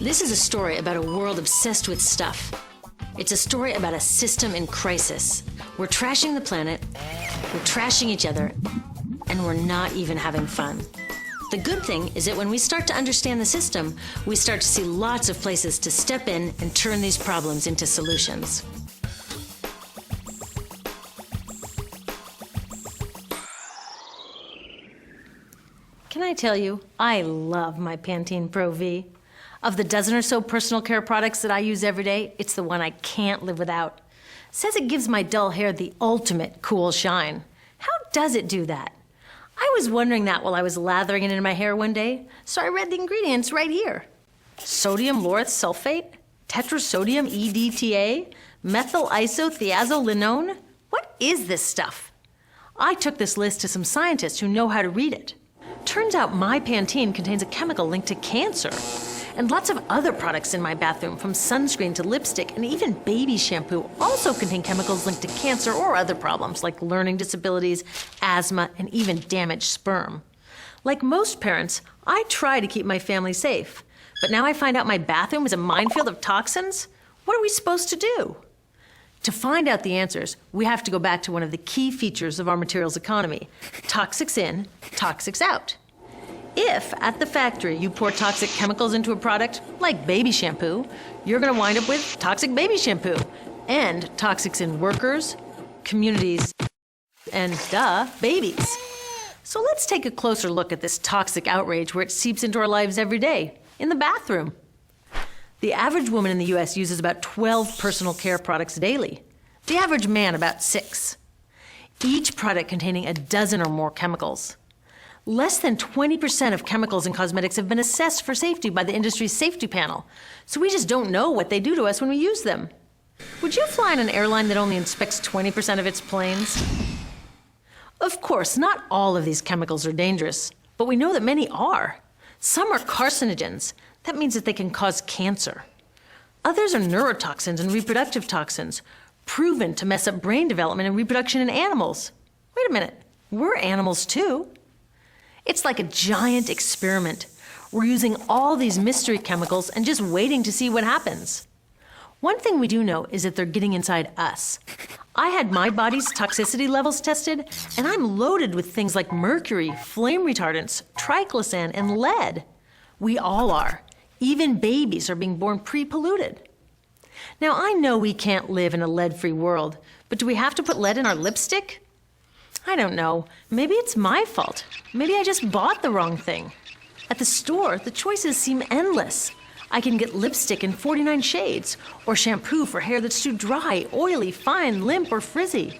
This is a story about a world obsessed with stuff. It's a story about a system in crisis. We're trashing the planet, we're trashing each other, and we're not even having fun. The good thing is that when we start to understand the system, we start to see lots of places to step in and turn these problems into solutions. Can I tell you, I love my Pantene Pro V. Of the dozen or so personal care products that I use every day, it's the one I can't live without. It says it gives my dull hair the ultimate cool shine. How does it do that? I was wondering that while I was lathering it in my hair one day, so I read the ingredients right here. Sodium lauryl sulfate, tetrasodium EDTA, methyl isothiazolinone. What is this stuff? I took this list to some scientists who know how to read it. Turns out my Pantene contains a chemical linked to cancer. And lots of other products in my bathroom, from sunscreen to lipstick and even baby shampoo, also contain chemicals linked to cancer or other problems like learning disabilities, asthma, and even damaged sperm. Like most parents, I try to keep my family safe. But now I find out my bathroom is a minefield of toxins? What are we supposed to do? To find out the answers, we have to go back to one of the key features of our materials economy: toxics in, toxics out. If, at the factory, you pour toxic chemicals into a product, like baby shampoo, you're going to wind up with toxic baby shampoo, and toxics in workers, communities, and, babies. So let's take a closer look at this toxic outrage where it seeps into our lives every day, in the bathroom. The average woman in the U.S. uses about 12 personal care products daily. The average man about 6. Each product containing a dozen or more chemicals. Less than 20% of chemicals in cosmetics have been assessed for safety by the industry's safety panel, so we just don't know what they do to us when we use them. Would you fly on an airline that only inspects 20% of its planes? Of course, not all of these chemicals are dangerous, but we know that many are. Some are carcinogens. That means that they can cause cancer. Others are neurotoxins and reproductive toxins, proven to mess up brain development and reproduction in animals. Wait a minute, we're animals too. It's like a giant experiment. We're using all these mystery chemicals and just waiting to see what happens. One thing we do know is that they're getting inside us. I had my body's toxicity levels tested, and I'm loaded with things like mercury, flame retardants, triclosan, and lead. We all are. Even babies are being born pre-polluted. Now, I know we can't live in a lead-free world, but do we have to put lead in our lipstick? I don't know. Maybe it's my fault. Maybe I just bought the wrong thing. At the store, the choices seem endless. I can get lipstick in 49 shades, or shampoo for hair that's too dry, oily, fine, limp, or frizzy.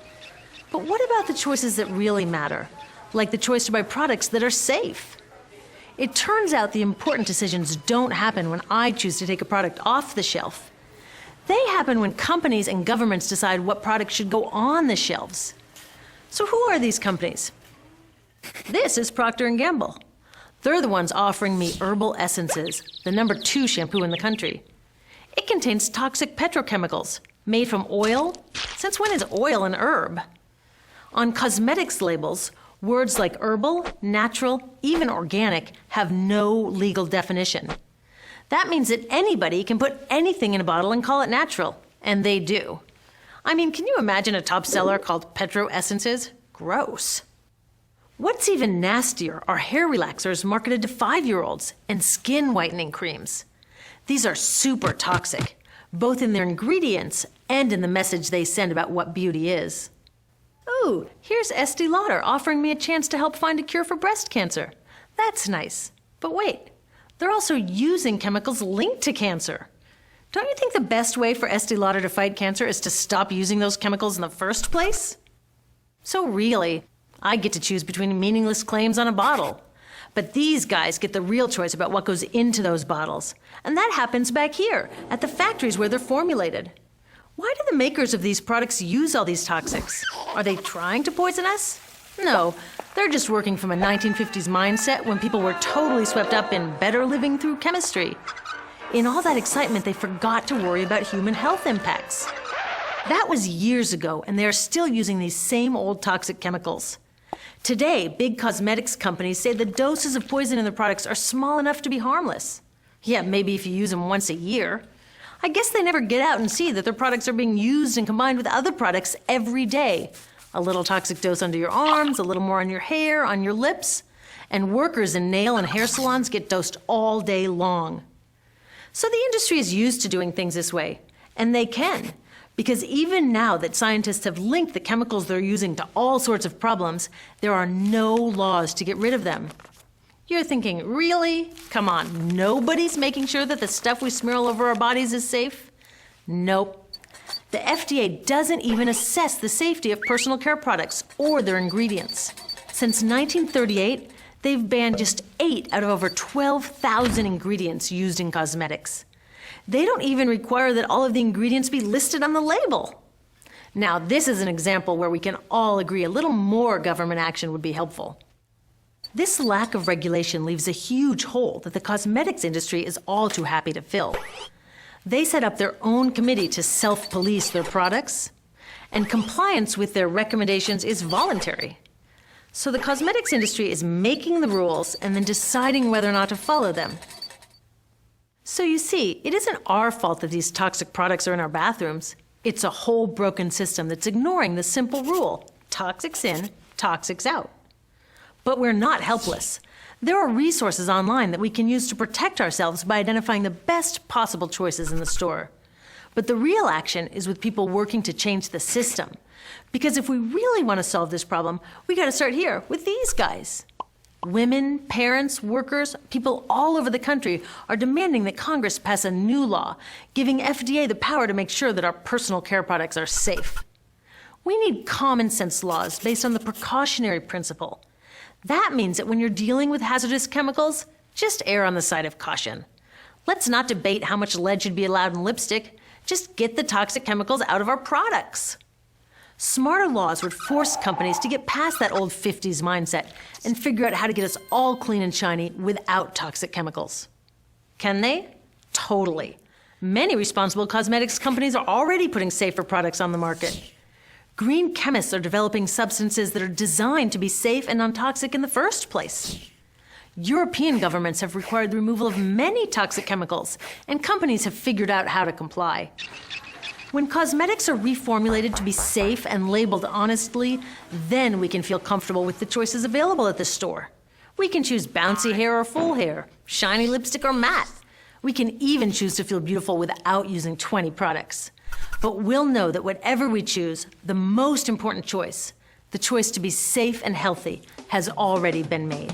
But what about the choices that really matter? Like the choice to buy products that are safe? It turns out the important decisions don't happen when I choose to take a product off the shelf. They happen when companies and governments decide what products should go on the shelves. So who are these companies? This is Procter & Gamble. They're the ones offering me Herbal Essences, the #2 shampoo in the country. It contains toxic petrochemicals made from oil. Since when is oil an herb? On cosmetics labels, words like herbal, natural, even organic have no legal definition. That means that anybody can put anything in a bottle and call it natural, and they do. I mean, can you imagine a top seller called Petro Essences? Gross. What's even nastier are hair relaxers marketed to 5-year-olds and skin whitening creams. These are super toxic, both in their ingredients and in the message they send about what beauty is. Ooh, here's Estee Lauder offering me a chance to help find a cure for breast cancer. That's nice. But wait, they're also using chemicals linked to cancer. Don't you think the best way for Estee Lauder to fight cancer is to stop using those chemicals in the first place? So really, I get to choose between meaningless claims on a bottle. But these guys get the real choice about what goes into those bottles. And that happens back here, at the factories where they're formulated. Why do the makers of these products use all these toxics? Are they trying to poison us? No, they're just working from a 1950s mindset when people were totally swept up in better living through chemistry. In all that excitement, they forgot to worry about human health impacts. That was years ago, and they are still using these same old toxic chemicals. Today, big cosmetics companies say the doses of poison in their products are small enough to be harmless. Yeah, maybe if you use them once a year. I guess they never get out and see that their products are being used and combined with other products every day. A little toxic dose under your arms, a little more on your hair, on your lips. And workers in nail and hair salons get dosed all day long. So the industry is used to doing things this way, and they can. Because even now that scientists have linked the chemicals they're using to all sorts of problems, there are no laws to get rid of them. You're thinking, really? Come on, nobody's making sure that the stuff we smear all over our bodies is safe? Nope. The FDA doesn't even assess the safety of personal care products or their ingredients. Since 1938, they've banned just 8 out of over 12,000 ingredients used in cosmetics. They don't even require that all of the ingredients be listed on the label. Now, this is an example where we can all agree a little more government action would be helpful. This lack of regulation leaves a huge hole that the cosmetics industry is all too happy to fill. They set up their own committee to self-police their products, and compliance with their recommendations is voluntary. So the cosmetics industry is making the rules and then deciding whether or not to follow them. So you see, it isn't our fault that these toxic products are in our bathrooms. It's a whole broken system that's ignoring the simple rule: toxics in, toxics out. But we're not helpless. There are resources online that we can use to protect ourselves by identifying the best possible choices in the store. But the real action is with people working to change the system. Because if we really want to solve this problem, we got to start here with these guys. Women, parents, workers, people all over the country are demanding that Congress pass a new law, giving FDA the power to make sure that our personal care products are safe. We need common sense laws based on the precautionary principle. That means that when you're dealing with hazardous chemicals, just err on the side of caution. Let's not debate how much lead should be allowed in lipstick. Just get the toxic chemicals out of our products. Smarter laws would force companies to get past that old 50s mindset and figure out how to get us all clean and shiny without toxic chemicals. Can they? Totally. Many responsible cosmetics companies are already putting safer products on the market. Green chemists are developing substances that are designed to be safe and non-toxic in the first place. European governments have required the removal of many toxic chemicals, and companies have figured out how to comply. When cosmetics are reformulated to be safe and labeled honestly, then we can feel comfortable with the choices available at the store. We can choose bouncy hair or full hair, shiny lipstick or matte. We can even choose to feel beautiful without using 20 products. But we'll know that whatever we choose, the most important choice, the choice to be safe and healthy, has already been made.